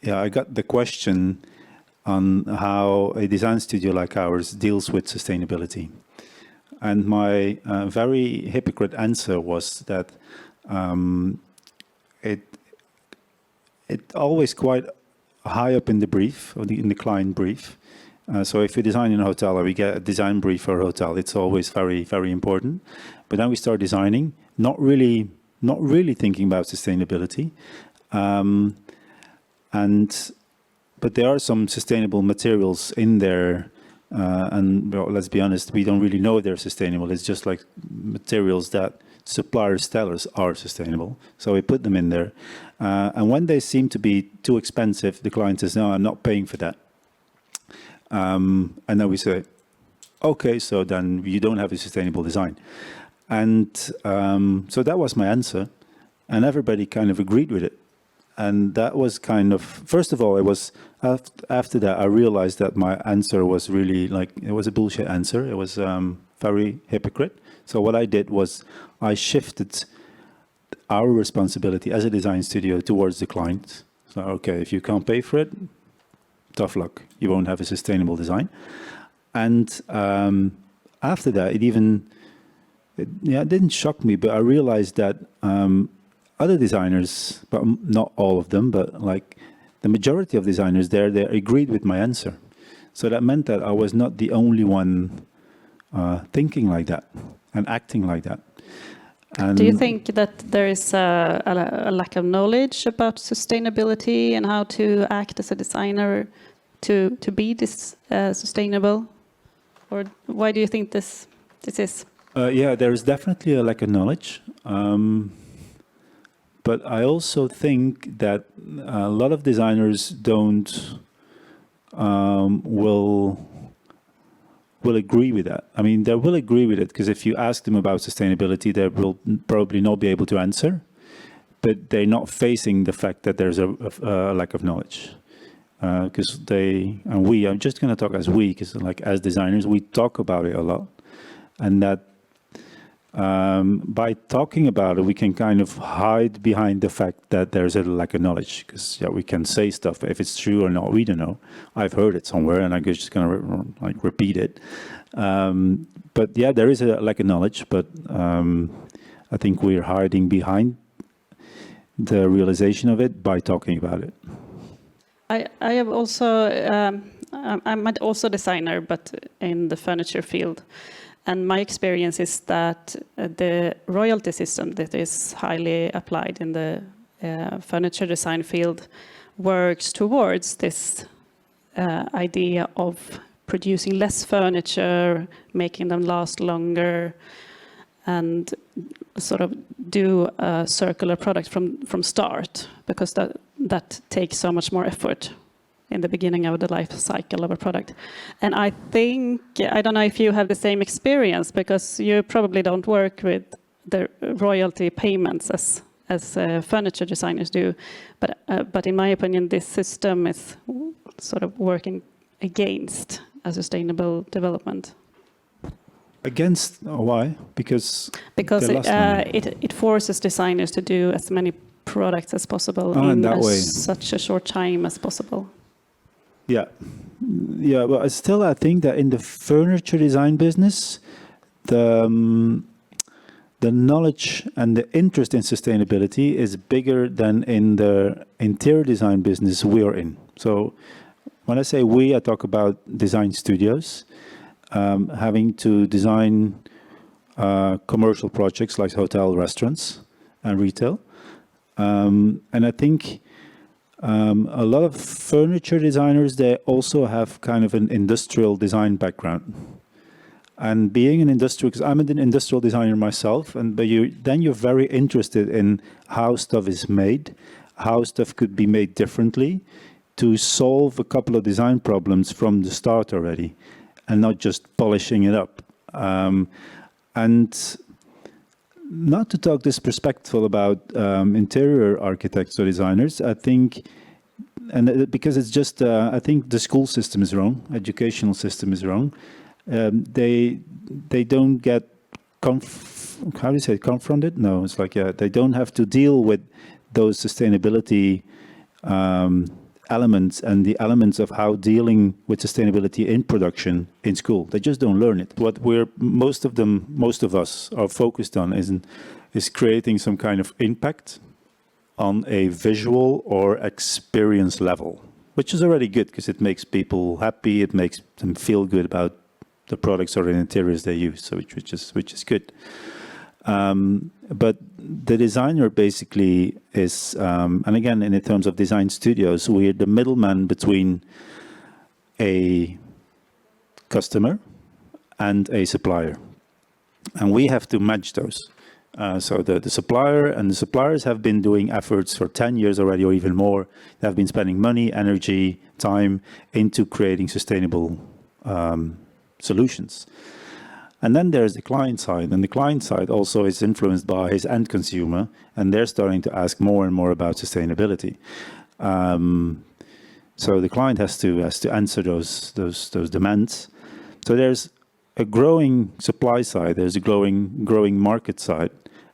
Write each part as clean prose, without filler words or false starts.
I got the question on how a design studio like ours deals with sustainability. And my very hypocrite answer was that it always quite high up in the brief, or in the client brief. So if you design in a hotel, or we get a design brief for a hotel, it's always very, very important. But then we start designing, not really thinking about sustainability. But there are some sustainable materials in there, and well, let's be honest, we don't really know they're sustainable. It's just like materials that suppliers tell us are sustainable, so we put them in there. And when they seem to be too expensive, the client says, "No, I'm not paying for that." And then we say, "Okay, so then you don't have a sustainable design." And so that was my answer, and everybody kind of agreed with it. And that was kind of, first of all, it was after that I realized that my answer was really like, it was a bullshit answer. It was very hypocrite. So what I did was I shifted our responsibility as a design studio towards the client. So, okay, if you can't pay for it, tough luck. You won't have a sustainable design. And after that, it didn't shock me, but I realized that other designers, but not all of them, but like the majority of designers there, they agreed with my answer. So that meant that I was not the only one thinking like that and acting like that. And do you think that there is a lack of knowledge about sustainability and how to act as a designer to be this sustainable? Or why do you think this is? Yeah, there is definitely a lack of knowledge. But I also think that a lot of designers will agree with that. I mean, they will agree with it because if you ask them about sustainability, they will probably not be able to answer. But they're not facing the fact that there's a lack of knowledge. Because I'm just going to talk as we, because like as designers, we talk about it a lot. And that by talking about it, we can kind of hide behind the fact that there's a lack of knowledge. Because we can say stuff, but if it's true or not, we don't know. I've heard it somewhere, and I'm just going to repeat it. But yeah, there is a lack of knowledge, but I think we're hiding behind the realization of it by talking about it. I have also, I'm also a designer, but in the furniture field. And my experience is that the royalty system that is highly applied in the furniture design field works towards this idea of producing less furniture, making them last longer, and sort of do a circular product from start, because that takes so much more effort in the beginning of the life cycle of a product. And I think, I don't know if you have the same experience, because you probably don't work with the royalty payments as furniture designers do. But in my opinion, this system is sort of working against a sustainable development. Against? Why? Because it forces designers to do as many products as possible in such a short time as possible. Yeah, but still, I think that in the furniture design business, the knowledge and the interest in sustainability is bigger than in the interior design business we are in. So when I say we, I talk about design studios, having to design commercial projects like hotel, restaurants, and retail. And I think a lot of furniture designers, they also have kind of an industrial design background. And being an industrial, because I'm an industrial designer myself, but you're very interested in how stuff is made, how stuff could be made differently to solve a couple of design problems from the start already, and not just polishing it up. And not to talk disrespectful about interior architects or designers, I think, because it's just, I think the school system is wrong, educational system is wrong. They don't get, how do you say, confronted? No, it's like, they don't have to deal with those sustainability elements and the elements of how dealing with sustainability in production in school. They just don't learn it. What most of us are focused on is creating some kind of impact on a visual or experience level, which is already good because it makes people happy. It makes them feel good about the products or the interiors they use, so which is good. But the designer basically is, and again, in terms of design studios, we're the middleman between a customer and a supplier. And we have to match those. So the supplier and the suppliers have been doing efforts for 10 years already or even more. They have been spending money, energy, time into creating sustainable solutions. And then there's the client side, and the client side also is influenced by his end consumer, and they're starting to ask more and more about sustainability. So the client has to answer those demands. So there's a growing supply side, there's a growing market side,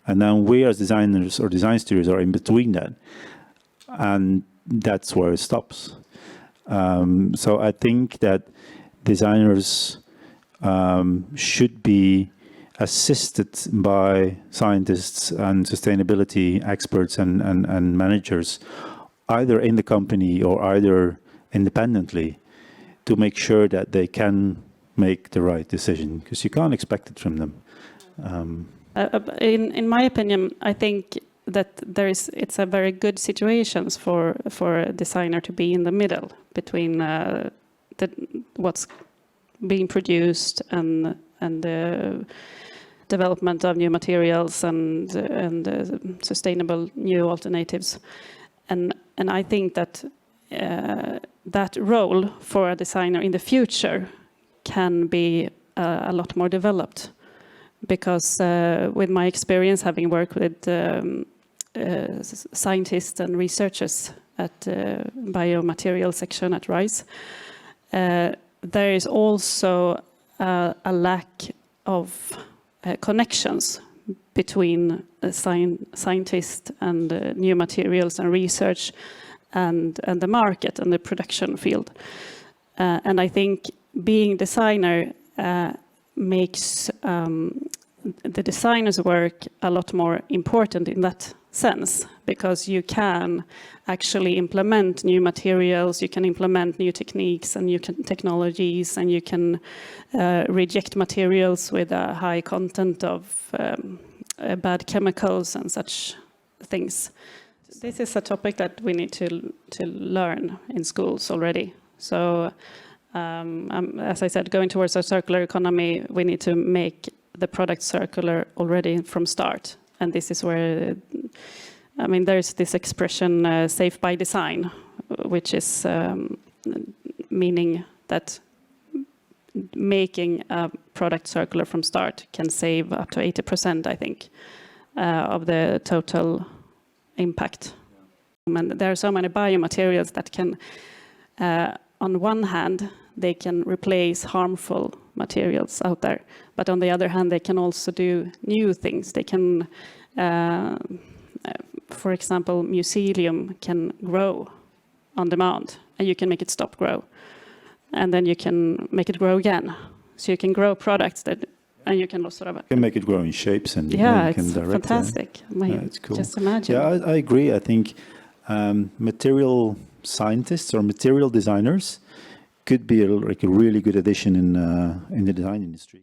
and then we as designers or design studios are in between that, and that's where it stops. So I think that designers should be assisted by scientists and sustainability experts and managers, either in the company or either independently, to make sure that they can make the right decision, because you can't expect it from them. In my opinion, I think that it's a very good situation for a designer to be in the middle between what's being produced and the development of new materials and sustainable new alternatives, and I think that that role for a designer in the future can be a lot more developed, because with my experience having worked with scientists and researchers at biomaterial section at RISE, there is also a lack of connections between scientists and new materials and research and the market and the production field. And I think being designer makes the designer's work a lot more important in that sense, because you can actually implement new materials, you can implement new techniques and new technologies, and you can reject materials with a high content of bad chemicals and such things. This is a topic that we need to learn in schools already. So as I said, going towards a circular economy, we need to make the product circular already from start. And this is where, I mean, there's this expression, safe by design, which is meaning that making a product circular from start can save up to 80%, I think, of the total impact. And there are so many biomaterials that can, on one hand, they can replace harmful materials out there. But on the other hand, they can also do new things. They can, for example, mycelium can grow on demand, and you can make it stop grow. And then you can make it grow again. So you can grow products that, and you can sort of... You can make it grow in shapes and yeah, you can it's direct fantastic. Yeah, it's cool. Just imagine. Yeah, I agree. I think material scientists or material designers could be like a really good addition in the design industry.